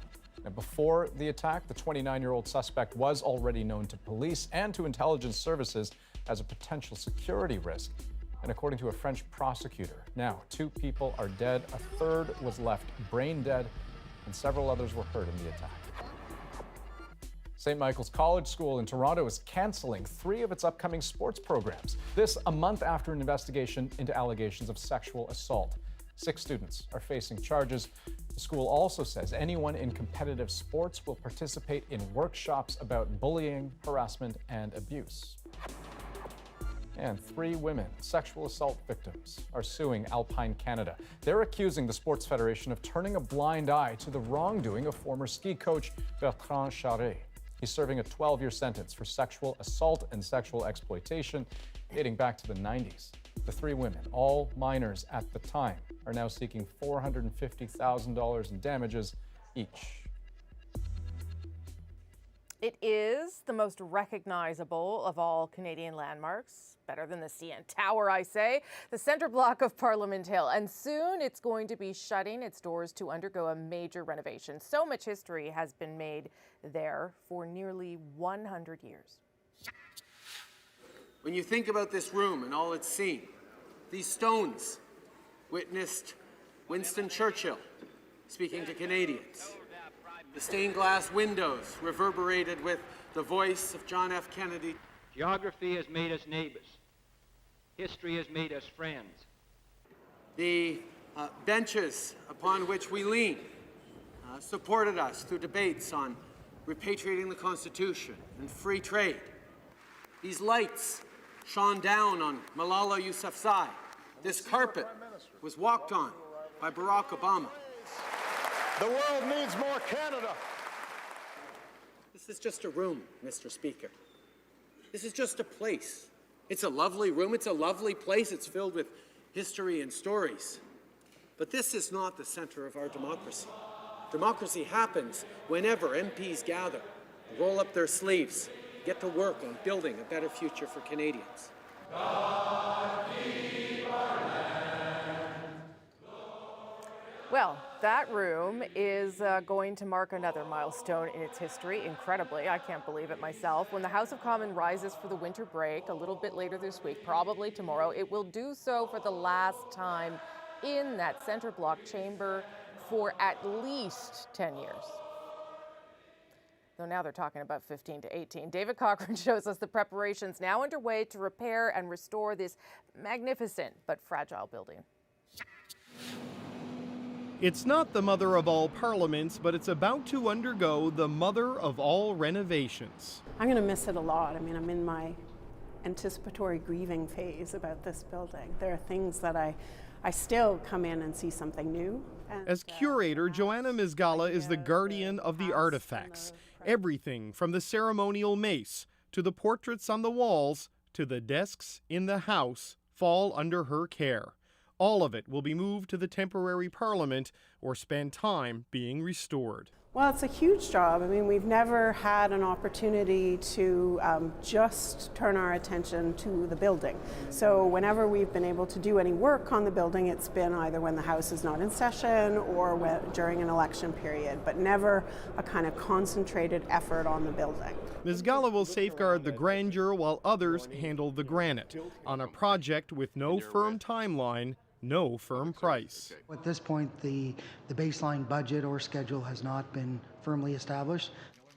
Now, before the attack, the 29-year-old suspect was already known to police and to intelligence services as a potential security risk. And according to a French prosecutor, now 2 people are dead, a third was left brain dead, and several others were hurt in the attack. St. Michael's College School in Toronto is canceling 3 of its upcoming sports programs. This a month after an investigation into allegations of sexual assault. 6 students are facing charges. The school also says anyone in competitive sports will participate in workshops about bullying, harassment, and abuse. And 3 women, sexual assault victims, are suing Alpine Canada. They're accusing the Sports Federation of turning a blind eye to the wrongdoing of former ski coach Bertrand Charret. He's serving a 12-year sentence for sexual assault and sexual exploitation dating back to the 90s. The 3 women, all minors at the time, are now seeking $450,000 in damages each. It is the most recognizable of all Canadian landmarks. Better than the CN Tower, I say. The center block of Parliament Hill. And soon it's going to be shutting its doors to undergo a major renovation. So much history has been made there for nearly 100 years. When you think about this room and all it's seen, these stones witnessed Winston Churchill speaking to Canadians. The stained glass windows reverberated with the voice of John F. Kennedy. Geography has made us neighbors. History has made us friends. The benches upon which we lean supported us through debates on repatriating the Constitution and free trade. These lights shone down on Malala Yousafzai. This carpet was walked on by Barack Obama. The world needs more Canada. This is just a room, Mr. Speaker. This is just a place. It's a lovely room. It's a lovely place. It's filled with history and stories. But this is not the center of our democracy. Democracy happens whenever MPs gather, roll up their sleeves, get to work on building a better future for Canadians. Well, that room is going to mark another milestone in its history, incredibly. I can't believe it myself. When the House of Commons rises for the winter break a little bit later this week, probably tomorrow, it will do so for the last time in that center block chamber for at least 10 years. Though now they're talking about 15 to 18. David Cochran shows us the preparations now underway to repair and restore this magnificent but fragile building. It's not the mother of all parliaments, but it's about to undergo the mother of all renovations. I'm going to miss it a lot. I mean, I'm in my anticipatory grieving phase about this building. There are things that I still come in and see something new. As curator, Joanna Mizgala is the guardian of the artifacts. Everything from the ceremonial mace to the portraits on the walls to the desks in the house fall under her care. All of it will be moved to the temporary parliament or spend time being restored. Well, it's a huge job. I mean, we've never had an opportunity to just turn our attention to the building. So whenever we've been able to do any work on the building, it's been either when the House is not in session or during an election period, but never a kind of concentrated effort on the building. Ms. Gala will safeguard the grandeur while others handle the granite on a project with no firm timeline, no firm price. At this point, the baseline budget or schedule has not been firmly established.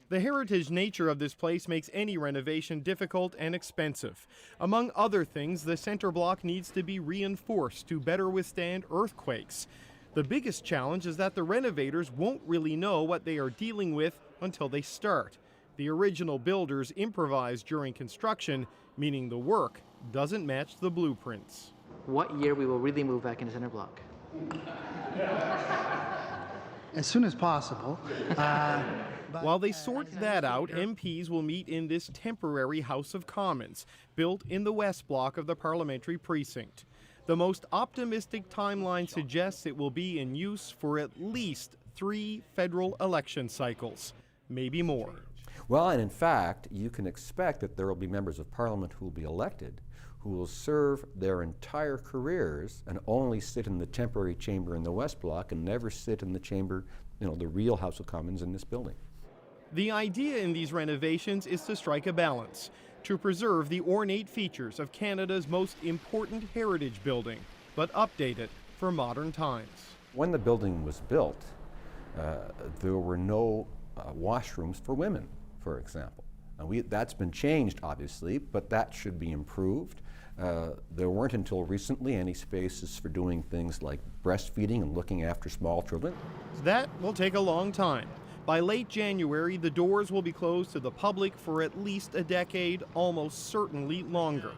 The heritage nature of this place makes any renovation difficult and expensive. Among other things, the center block needs to be reinforced to better withstand earthquakes. The biggest challenge is that the renovators won't really know what they are dealing with until they start. The original builders improvised during construction, meaning the work doesn't match the blueprints. What year we will really move back into center block? As soon as possible. While they sort that out, MPs will meet in this temporary House of Commons, built in the West Block of the parliamentary precinct. The most optimistic timeline suggests it will be in use for at least 3 federal election cycles, maybe more. Well, and in fact, you can expect that there will be members of parliament who will be elected who will serve their entire careers and only sit in the temporary chamber in the West Block and never sit in the chamber, the real House of Commons in this building. The idea in these renovations is to strike a balance, to preserve the ornate features of Canada's most important heritage building, but update it for modern times. When the building was built, there were no washrooms for women, for example. That's been changed, obviously, but that should be improved. There weren't until recently any spaces for doing things like breastfeeding and looking after small children. That will take a long time. By late January, the doors will be closed to the public for at least a decade, almost certainly longer.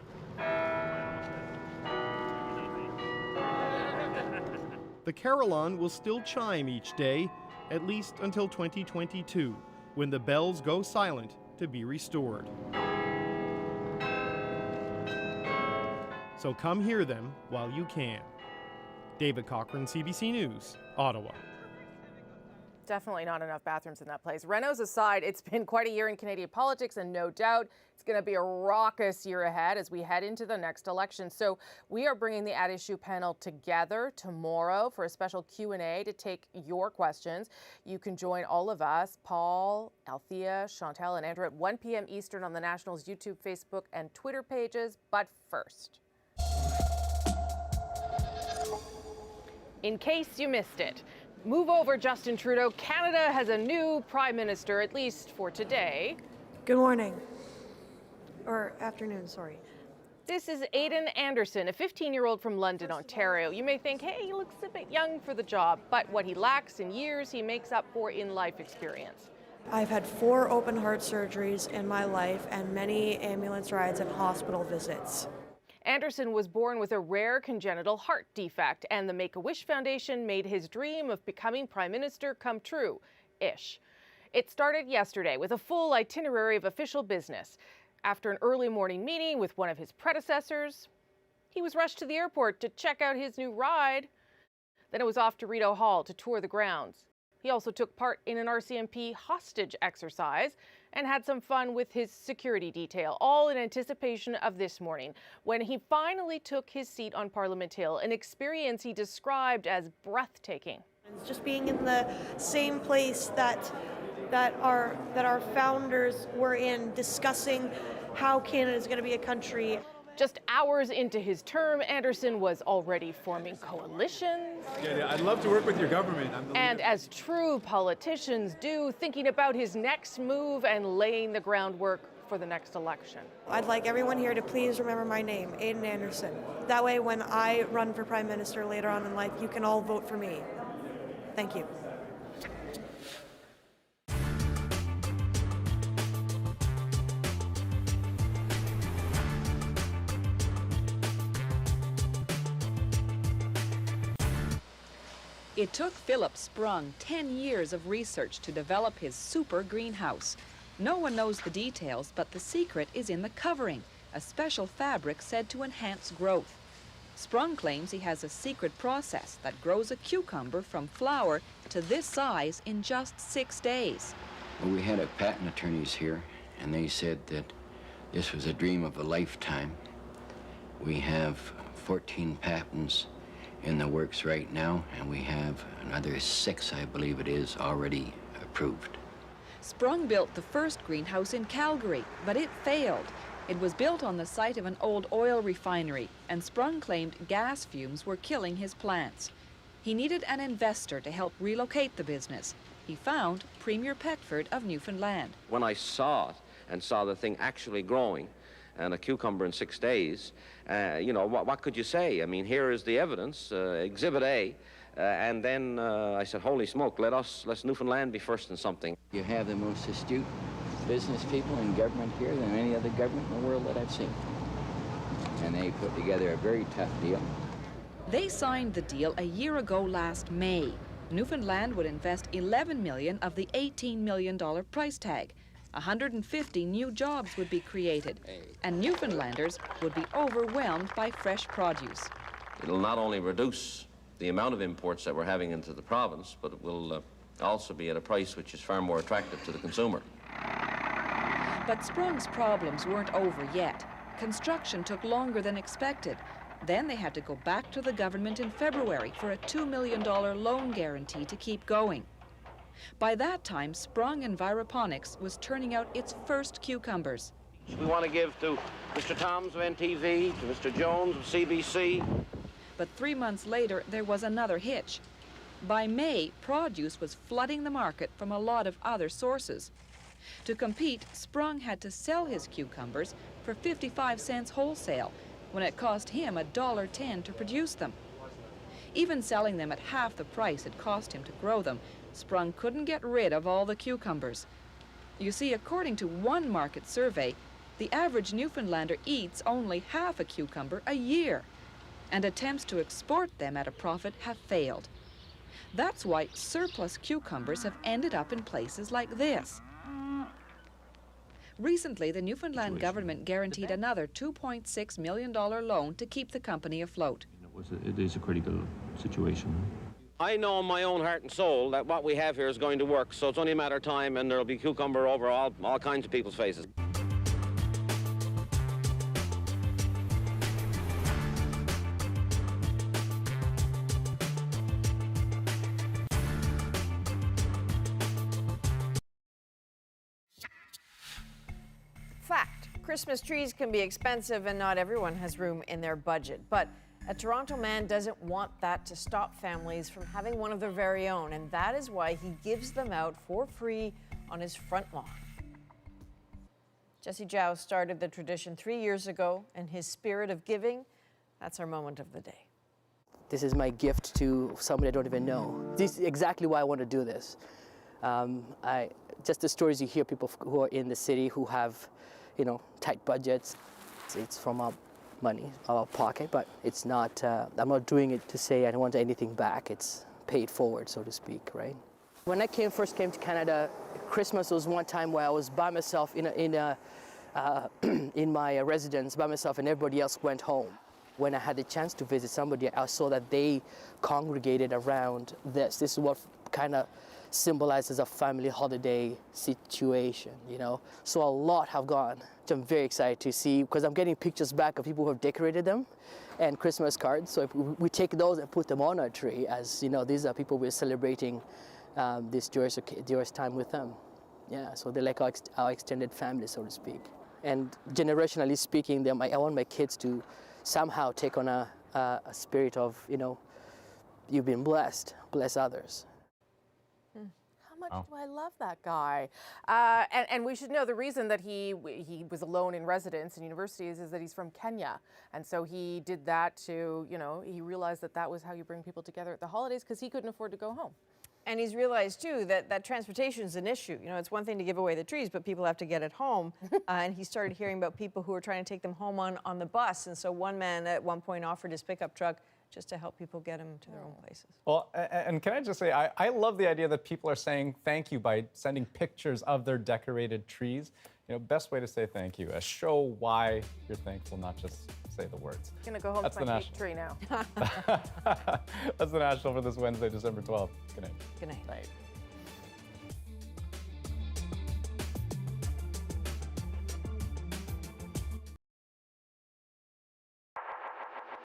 The carillon will still chime each day, at least until 2022, when the bells go silent to be restored. So come hear them while you can. David Cochran, CBC News, Ottawa. Definitely not enough bathrooms in that place. Reno's aside, it's been quite a year in Canadian politics, and no doubt it's going to be a raucous year ahead as we head into the next election. So we are bringing the At Issue panel together tomorrow for a special Q&A to take your questions. You can join all of us, Paul, Althea, Chantal, and Andrew at 1 p.m. Eastern on the National's YouTube, Facebook, and Twitter pages. But first, in case you missed it, move over, Justin Trudeau. Canada has a new prime minister, at least for today. Good morning. Or afternoon, sorry. This is Aidan Anderson, a 15-year-old from London, Ontario. You may think, hey, he looks a bit young for the job, but what he lacks in years, he makes up for in life experience. I've had 4 open heart surgeries in my life and many ambulance rides and hospital visits. Anderson was born with a rare congenital heart defect, and the Make-A-Wish Foundation made his dream of becoming prime minister come true-ish. It started yesterday with a full itinerary of official business. After an early morning meeting with one of his predecessors, he was rushed to the airport to check out his new ride. Then it was off to Reno Hall to tour the grounds. He also took part in an RCMP hostage exercise and had some fun with his security detail, all in anticipation of this morning, when he finally took his seat on Parliament Hill, an experience he described as breathtaking. It's just being in the same place that our founders were in, discussing how Canada is going to be a country. Just hours into his term, Anderson was already forming coalitions. Yeah, I'd love to work with your government. And as true politicians do, thinking about his next move and laying the groundwork for the next election. I'd like everyone here to please remember my name, Aidan Anderson. That way, when I run for Prime Minister later on in life, you can all vote for me. Thank you. It took Philip Sprung 10 years of research to develop his super greenhouse. No one knows the details, but the secret is in the covering, a special fabric said to enhance growth. Sprung claims he has a secret process that grows a cucumber from flower to this size in just 6 days. Well, we had a patent attorneys here, and they said that this was a dream of a lifetime. We have 14 patents in the works right now, and we have another 6, I believe it is, already approved. Sprung built the first greenhouse in Calgary, but it failed. It was built on the site of an old oil refinery, and Sprung claimed gas fumes were killing his plants. He needed an investor to help relocate the business. He found Premier Peckford of Newfoundland. When I saw it and saw the thing actually growing, and a cucumber in 6 days, you know, what could you say? I mean, here is the evidence, Exhibit A, and then I said, holy smoke, let's Newfoundland be first in something. You have the most astute business people in government here than any other government in the world that I've seen. And they put together a very tough deal. They signed the deal a year ago last May. Newfoundland would invest $11 million of the $18 million price tag. 150 new jobs would be created, and Newfoundlanders would be overwhelmed by fresh produce. It'll not only reduce the amount of imports that we're having into the province, but it will also be at a price which is far more attractive to the consumer. But Sprung's problems weren't over yet. Construction took longer than expected. Then they had to go back to the government in February for a $2 million loan guarantee to keep going. By that time, Sprung Enviroponics was turning out its first cucumbers. We want to give to Mr. Toms of NTV, to Mr. Jones of CBC. But 3 months later, there was another hitch. By May, produce was flooding the market from a lot of other sources. To compete, Sprung had to sell his cucumbers for 55 cents wholesale, when it cost him $1.10 to produce them. Even selling them at half the price it cost him to grow them, Sprung couldn't get rid of all the cucumbers. You see, according to one market survey, the average Newfoundlander eats only half a cucumber a year, and attempts to export them at a profit have failed. That's why surplus cucumbers have ended up in places like this. Recently, the Newfoundland government guaranteed another $2.6 million loan to keep the company afloat. It is a critical situation. I know in my own heart and soul that what we have here is going to work, so it's only a matter of time, and there'll be cucumber over all kinds of people's faces. Fact, Christmas trees can be expensive and not everyone has room in their budget. But a Toronto man doesn't want that to stop families from having one of their very own, and that is why he gives them out for free on his front lawn. Jesse Zhao started the tradition 3 years ago, and his spirit of giving, that's our moment of the day. This is my gift to somebody I don't even know. This is exactly why I want to do this. Just the stories you hear, people who are in the city who have, you know, tight budgets. It's from our money, our pocket, but it's not, I'm not doing it to say I don't want anything back. It's paid forward, so to speak, right? When I first came to Canada, Christmas was one time where I was by myself in my residence by myself, and everybody else went home. When I had the chance to visit somebody, I saw that they congregated around this. This is what kind of symbolizes a family holiday situation, you know. So a lot have gone, which I'm very excited to see, because I'm getting pictures back of people who have decorated them and Christmas cards. So if we take those and put them on our tree, as you know, these are people we're celebrating this joyous time with them. Yeah, so they're like our extended family, so to speak. And generationally speaking, I want my kids to somehow take on a spirit of, you know, you've been blessed, bless others. How much do I love that guy? And we should know the reason that he was alone in residence in universities is that he's from Kenya. And so he did that to, you know, he realized that that was how you bring people together at the holidays because he couldn't afford to go home. And he's realized, too, that transportation is an issue. You know, it's one thing to give away the trees, but people have to get it home. And he started hearing about people who were trying to take them home on the bus. And so one man at one point offered his pickup truck just to help people get them to their own places. Well, and can I just say, I love the idea that people are saying thank you by sending pictures of their decorated trees. You know, best way to say thank you, show why you're thankful, not just say the words. I'm gonna go home to my fake tree now. That's the National for this Wednesday, December 12th. Good night. Good night. Night.